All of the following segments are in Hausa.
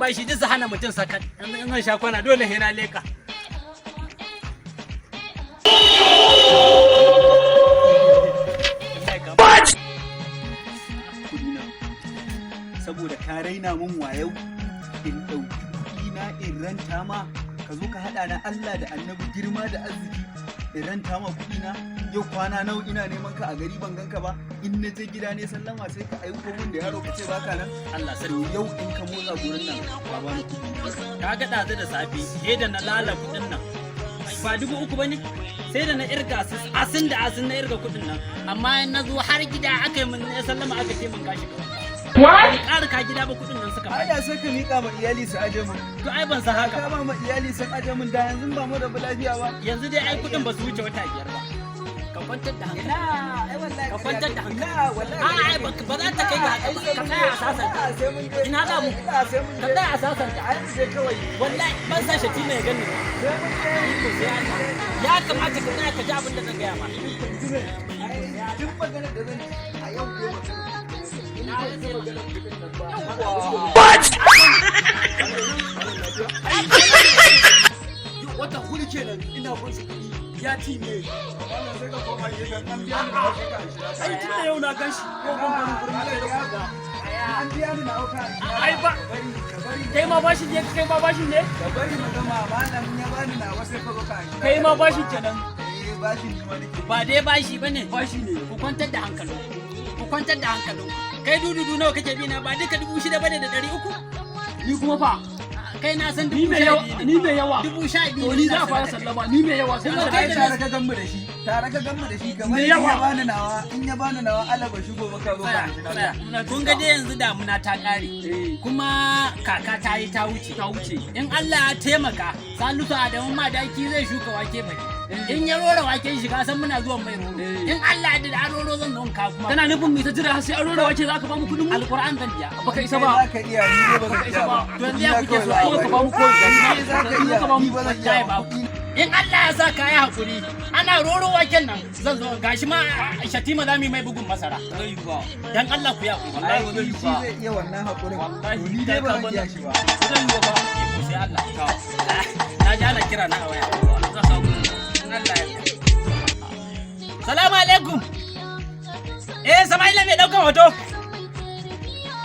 numfashi duk su hana mutum sakat. Yanzu in zan sha kwana dole sai na leka. Saboda ka raina mun wayau in ɗauki na in ranta ma ka zo ka haɗa na Allah da annabi girma da arziki in ranta ma kuɗi na yau kwana nawa ina neman ka a gari ban ganka ba in na je gida ne sallama sai ka aiko min da yaro ka ce baka nan Allah sarki yau in ka motsa gurin nan ba ba ni kuɗi ka ga ɗazu da safe sai da na lala kuɗin nan ba 3,000 ba ne sai da na irga asin da asin na irga kuɗin nan amma na zo har gida aka yi min ya sallama aka ce min gashi kawai ƙara ka gida ba kuɗin nan suka ai da sai ka miƙa ma iyali su aje mun to ai ban san haka ka ba ma iyali sun aje mun da yanzu ba mu da lafiya ba yanzu dai ai kuɗin ba su wuce wata 5 ba ka kwantar da hankali ka kwantar da hankali ai ba za ta kai ga haka ba ka tsaya a sasanta ina za mu ka tsaya a sasanta wallahi ban sa shi ne ya gani ya kamata ka tsaya ka ji abin da zan gaya ma duk maganar da zan a yau wata hudu kenan ina bin shi kuɗi ya cinye ai tun da yau na gan shi yau ban bari gurin da an biya ni na auka ai ba kai ma bashi ne kai ma bashi ne ka bari mu gama malam ya bani na wasu ka zo ka kai ma bashi kenan bashi ne ma nake ba dai bashi bane bashi ne ku kwantar da hankali ku kwantar da hankali kai dudu nawa kake bi na ba duka 6,000 bane da 300 ni kuma fa kai na san ni mai yawa 12,000 to ni za fara sallama ni mai yawa sai kai tare ka gammu da shi kamar in ya bani nawa alaba shigo maka zo ka kun ga dai yanzu damuna ta kare kuma kaka ta yi ta wuce in Allah ya taimaka Salisu Adamu Madaki zai shuka wake bai in ya rora waken shi ka san muna zuwan mai roro in Allah ya da roro zan don ka kuma kana nufin mai ta jira sai an rora wake zaka ba mu kudin mu alquran zan biya baka isa ba ka iya ni dai ba zan iya ba to yanzu ya kuke so ko ka ba mu koyi zaka iya ka ba mu ni ba zan iya ba in Allah ya sa ka yi hakuri ana roro waken nan zan zo gashi ma Shatima zamu mai bugun masara zai ba dan Allah ku ya wallahi ba zai yi ba zai iya wannan hakurin wallahi ni dai ba zan iya shi ba zai yi ba sai Allah na ji ana kira na a waya za ka ku Allah ya Salamu alaikum. Sama'ila mai daukan hoto.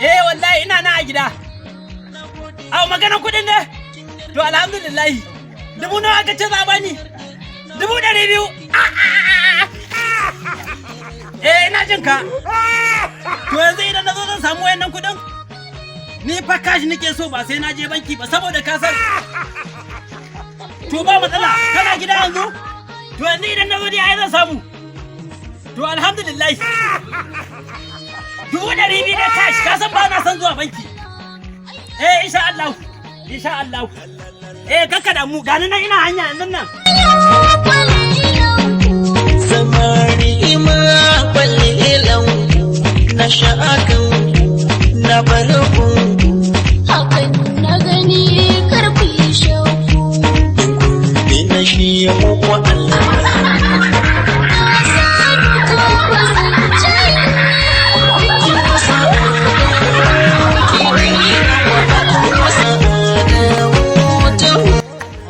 Wallahi ina na a gida. Au magana kudin ne? To alhamdulillah. 1,000 nawa aka ce za bani? 200,000. Ina jin ka. To yanzu idan na zo zan samu wayannan kudin? Ni fa cash nake so ba sai na je banki ba saboda ka san. To ba matsala. Kana gida yanzu? To yanzu idan na zo dai ai zan samu. To alhamdulillah. 200,000 ne cash ka san ba na san zuwa banki. Insha Allah. Insha Allah. Kakka da mu gani nan ina hanya nan nan. Samari ma kwalilan na sha'akan na barkun hakan na gani karfi shauku na shi muku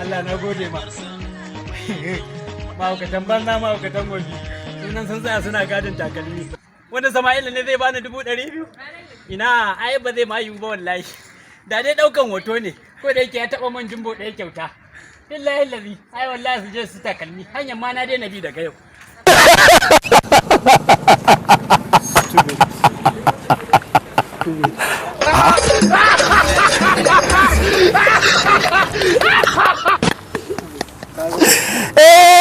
Allah na gode ma mahaukatan banza mahaukatan gobe sunan sun tsaya suna gadin takalmi wanda Sama'ila ne zai bani 200,000 ina ai ba zai ma yiwu ba wallahi da dai daukan hoto ne ko da yake ya taba man jumbo ɗaya kyauta billahi lazi ai wallahi su je su takalmi hanyar ma na daina bi daga yau Eh